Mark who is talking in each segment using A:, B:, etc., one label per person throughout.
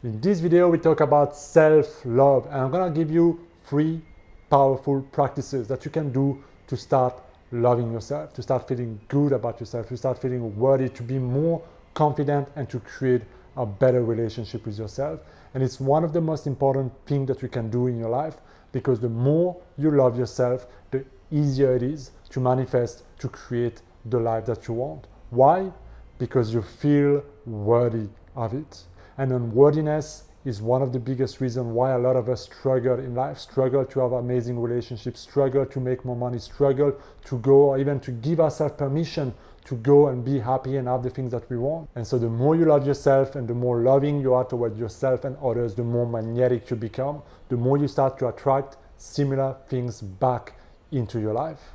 A: In this video, we talk about self-love, and I'm gonna give you 3 powerful practices that you can do to start loving yourself, to start feeling good about yourself, to start feeling worthy, to be more confident, and to create a better relationship with yourself. And it's one of the most important things that you can do in your life, because the more you love yourself, the easier it is to manifest, to create the life that you want. Why? Because you feel worthy of it. And unworthiness is one of the biggest reasons why a lot of us struggle in life, struggle to have amazing relationships, struggle to make more money, struggle to go or even to give ourselves permission to go and be happy and have the things that we want. And so the more you love yourself and the more loving you are towards yourself and others, the more magnetic you become, the more you start to attract similar things back into your life.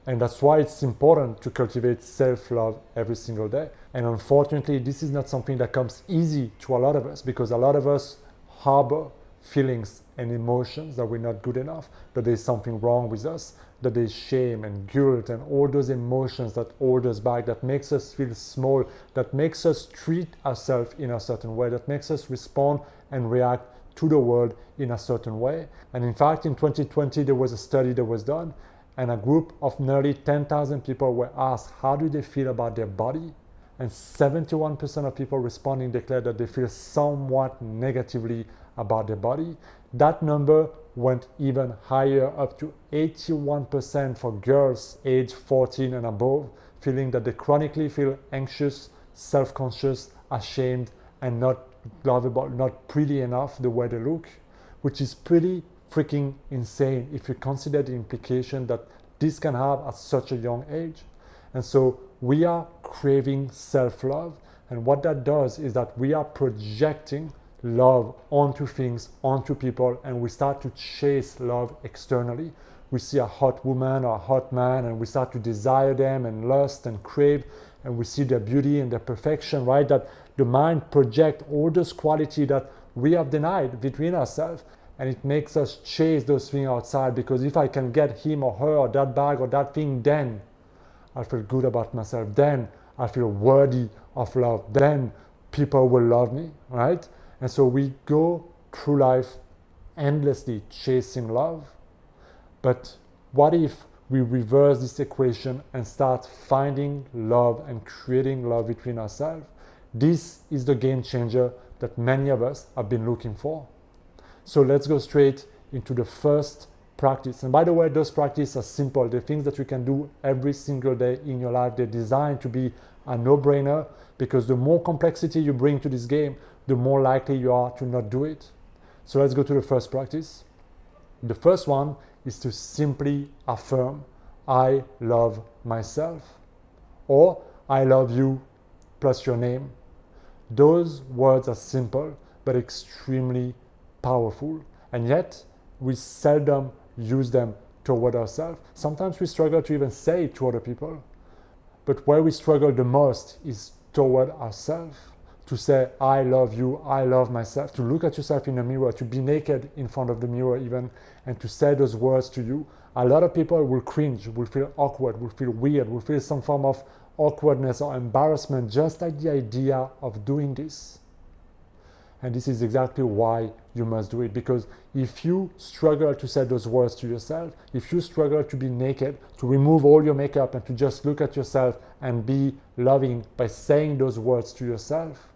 A: And that's why it's important to cultivate self-love every single day. And unfortunately, this is not something that comes easy to a lot of us, because a lot of us harbor feelings and emotions that we're not good enough, that there's something wrong with us, that there's shame and guilt and all those emotions that hold us back, that makes us feel small, that makes us treat ourselves in a certain way, that makes us respond and react to the world in a certain way. And in fact, in 2020, there was a study that was done, and a group of nearly 10,000 people were asked how do they feel about their body, and 71% of people responding declared that they feel somewhat negatively about their body. That number went even higher, up to 81% for girls aged 14 and above, feeling that they chronically feel anxious, self-conscious, ashamed, and not lovable, not pretty enough the way they look, which is pretty freaking insane if you consider the implication that this can have at such a young age. And so we are craving self-love, and what that does is that we are projecting love onto things, onto people, and we start to chase love externally. We see a hot woman or a hot man and we start to desire them and lust and crave, and we see their beauty and their perfection, right? That the mind projects all those qualities that we have denied between ourselves, and it makes us chase those things outside, because if I can get him or her or that bag or that thing, then I feel good about myself, then I feel worthy of love, then people will love me, right? And so we go through life endlessly chasing love. But what if we reverse this equation and start finding love and creating love between ourselves? This is the game changer that many of us have been looking for. So let's go straight into the first practice. And by the way, those practices are simple. They're things that you can do every single day in your life. They're designed to be a no-brainer, because the more complexity you bring to this game, the more likely you are to not do it. So let's go to the first practice. The first one is to simply affirm, I love myself, or I love you plus your name. Those words are simple but extremely powerful, and yet we seldom use them toward ourselves. Sometimes we struggle to even say it to other people, but where we struggle the most is toward ourselves. To say, I love you, I love myself, to look at yourself in the mirror, to be naked in front of the mirror even, and to say those words to you. A lot of people will cringe, will feel awkward, will feel weird, will feel some form of awkwardness or embarrassment just at the idea of doing this. And this is exactly why you must do it, because if you struggle to say those words to yourself, if you struggle to be naked, to remove all your makeup and to just look at yourself and be loving by saying those words to yourself,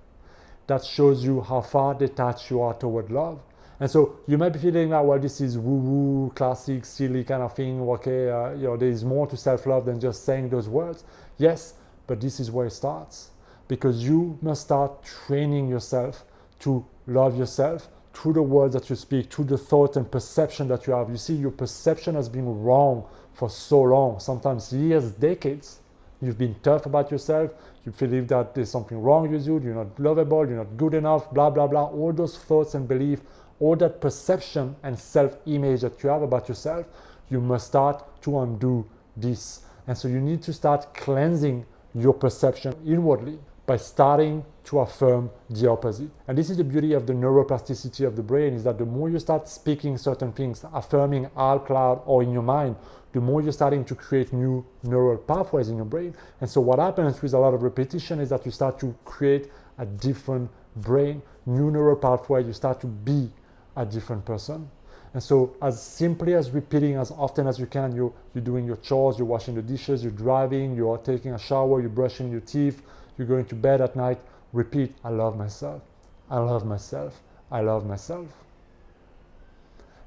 A: that shows you how far detached you are toward love. And so you might be feeling like, well, this is woo-woo, classic, silly kind of thing. Okay, there is more to self-love than just saying those words. Yes, but this is where it starts, because you must start training yourself to love yourself through the words that you speak, through the thought and perception that you have. You see, your perception has been wrong for so long, sometimes years, decades. You've been tough about yourself. You believe that there's something wrong with you. You're not lovable. You're not good enough, blah, blah, blah. All those thoughts and beliefs, all that perception and self-image that you have about yourself, you must start to undo this. And so you need to start cleansing your perception inwardly by starting to affirm the opposite. And this is the beauty of the neuroplasticity of the brain, is that the more you start speaking certain things, affirming out loud or in your mind, the more you're starting to create new neural pathways in your brain. And so what happens with a lot of repetition is that you start to create a different brain. new neural pathway, you start to be a different person. And so as simply as repeating as often as you can, you're doing your chores, you're washing the dishes, you're driving, you're taking a shower, you're brushing your teeth, you're going to bed at night, repeat, I love myself, I love myself, I love myself.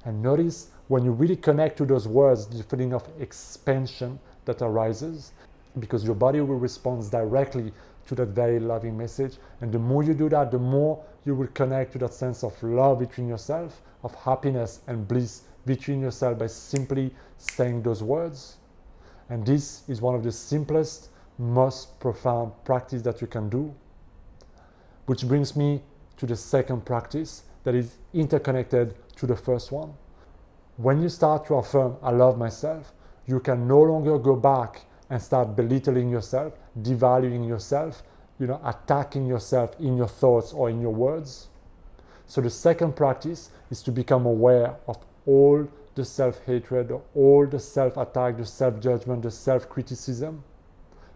A: And notice when you really connect to those words, the feeling of expansion that arises, because your body will respond directly to that very loving message. And the more you do that, the more you will connect to that sense of love between yourself, of happiness and bliss between yourself by simply saying those words. And this is one of the simplest, most profound practice that you can do. Which brings me to the second practice that is interconnected to the first one. When you start to affirm, I love myself, you can no longer go back and start belittling yourself, devaluing yourself, attacking yourself in your thoughts or in your words. So the second practice is to become aware of all the self-hatred, all the self-attack, the self-judgment, the self-criticism,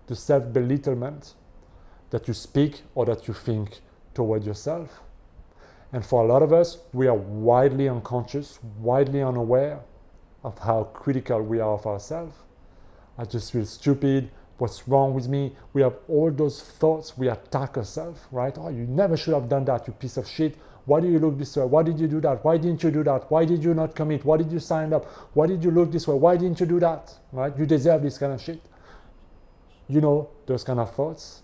A: the self-belittlement that you speak or that you think toward yourself. And for a lot of us, we are widely unconscious, widely unaware of how critical we are of ourselves. I just feel stupid. What's wrong with me? We have all those thoughts. We attack ourselves, right? Oh, you never should have done that, you piece of shit. Why do you look this way? Why did you do that? Why didn't you do that? Why did you not commit? Why did you sign up? Why did you look this way? Why didn't you do that? Right? You deserve this kind of shit. Those kind of thoughts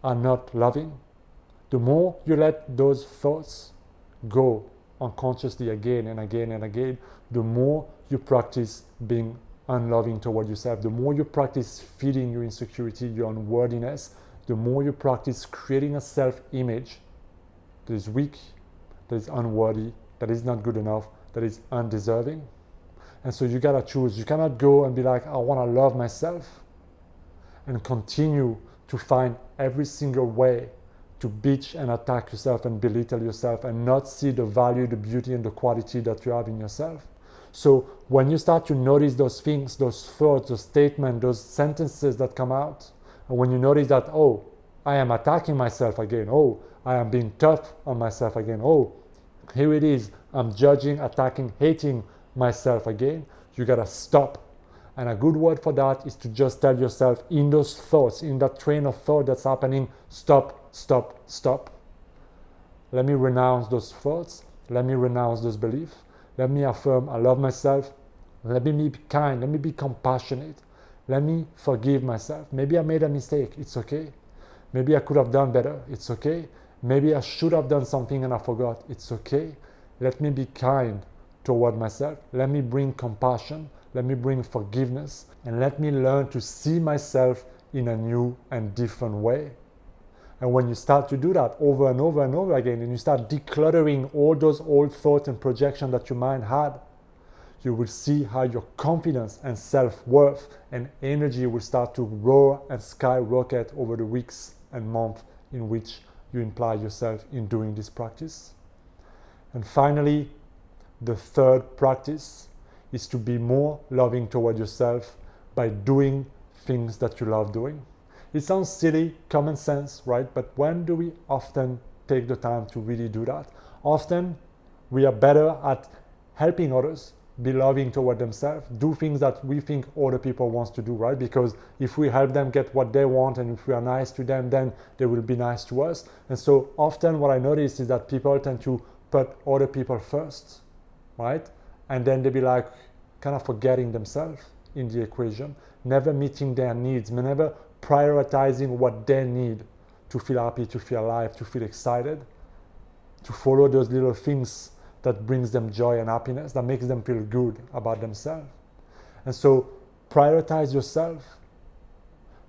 A: are not loving. The more you let those thoughts go unconsciously again and again and again, the more you practice being unloving toward yourself, the more you practice feeding your insecurity, your unworthiness, the more you practice creating a self-image that is weak, that is unworthy, that is not good enough, that is undeserving. And so you gotta choose. You cannot go and be like, I wanna love myself, and continue to find every single way to bitch and attack yourself and belittle yourself and not see the value, the beauty, and the quality that you have in yourself. So when you start to notice those things, those thoughts, those statements, those sentences that come out, and when you notice that, oh, I am attacking myself again, oh, I am being tough on myself again, oh, here it is, I'm judging, attacking, hating myself again, you gotta stop. And a good word for that is to just tell yourself in those thoughts, in that train of thought that's happening, stop, stop, stop. Let me renounce those thoughts. Let me renounce those beliefs. Let me affirm I love myself. Let me be kind. Let me be compassionate. Let me forgive myself. Maybe I made a mistake. It's okay. Maybe I could have done better. It's okay. Maybe I should have done something and I forgot. It's okay. Let me be kind toward myself. Let me bring compassion. Let me bring forgiveness. And let me learn to see myself in a new and different way. And when you start to do that over and over and over again, and you start decluttering all those old thoughts and projections that your mind had, you will see how your confidence and self-worth and energy will start to roar and skyrocket over the weeks and months in which you imply yourself in doing this practice. And finally, the third practice is to be more loving toward yourself by doing things that you love doing. It sounds silly, common sense, right? But when do we often take the time to really do that? Often we are better at helping others be loving toward themselves, do things that we think other people want to do, right? Because if we help them get what they want and if we are nice to them, then they will be nice to us. And so often what I notice is that people tend to put other people first, right? And then they be like kind of forgetting themselves in the equation, never meeting their needs, never prioritizing what they need to feel happy, to feel alive, to feel excited, to follow those little things that brings them joy and happiness, that makes them feel good about themselves. And so prioritize yourself.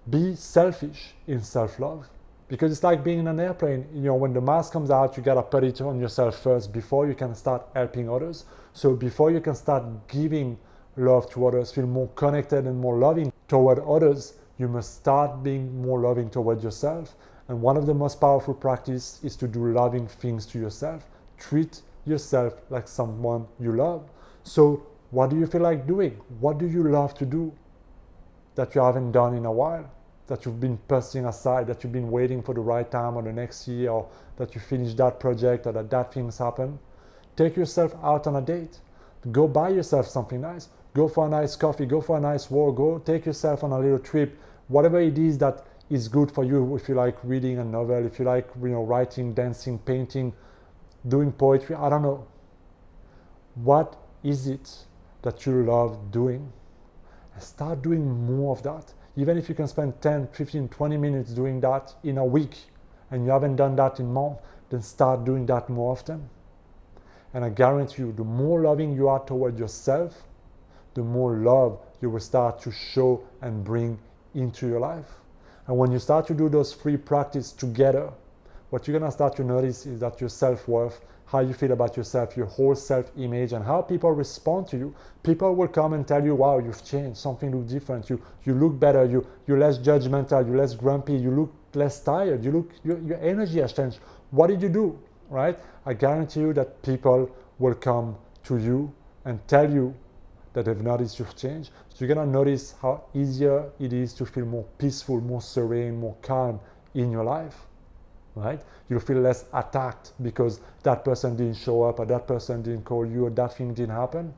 A: Be selfish in self-love. Because it's like being in an airplane. When the mask comes out, you gotta put it on yourself first before you can start helping others. So before you can start giving love to others, feel more connected and more loving toward others, you must start being more loving toward yourself. And one of the most powerful practices is to do loving things to yourself. Treat yourself like someone you love. So what do you feel like doing? What do you love to do that you haven't done in a while? that you've been pushing aside, that you've been waiting for the right time or the next year, or that you finish that project or that things happen. Take yourself out on a date. Go buy yourself something nice. Go for a nice coffee, go for a nice walk, go take yourself on a little trip. Whatever it is that is good for you, if you like reading a novel, if you like writing, dancing, painting, doing poetry, I don't know. What is it that you love doing? And start doing more of that. Even if you can spend 10, 15, 20 minutes doing that in a week and you haven't done that in a month, then start doing that more often. And I guarantee you, the more loving you are toward yourself, the more love you will start to show and bring into your life. And when you start to do those 3 practices together, what you're gonna start to notice is that your self-worth, how you feel about yourself, your whole self-image, and how people respond to you. People will come and tell you, wow, you've changed, something looks different, you look better, you're less judgmental, you're less grumpy, you look less tired, your energy has changed. What did you do, right? I guarantee you that people will come to you and tell you that they've noticed you've changed. So you're gonna notice how easier it is to feel more peaceful, more serene, more calm in your life, right? You'll feel less attacked because that person didn't show up or that person didn't call you or that thing didn't happen.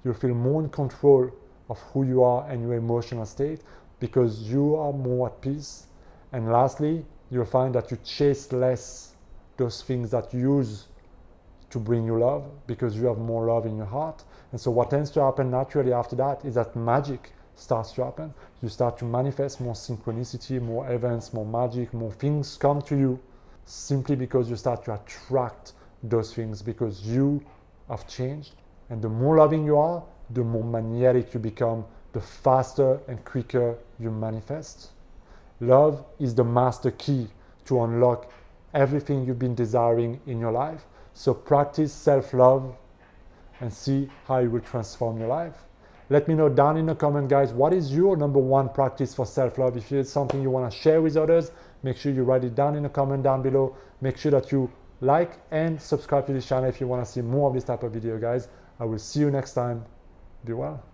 A: You'll feel more in control of who you are and your emotional state because you are more at peace. And lastly, you'll find that you chase less those things that you use to bring you love because you have more love in your heart. And so what tends to happen naturally after that is that magic starts to happen. You start to manifest more synchronicity, more events, more magic, more things come to you simply because you start to attract those things because you have changed. And the more loving you are, the more magnetic you become, the faster and quicker you manifest. Love is the master key to unlock everything you've been desiring in your life. So practice self-love and see how it will transform your life. Let me know down in the comment, guys, what is your number 1 practice for self-love? If it's something you want to share with others, make sure you write it down in the comment down below. Make sure that you like and subscribe to this channel if you want to see more of this type of video, guys. I will see you next time. Be well.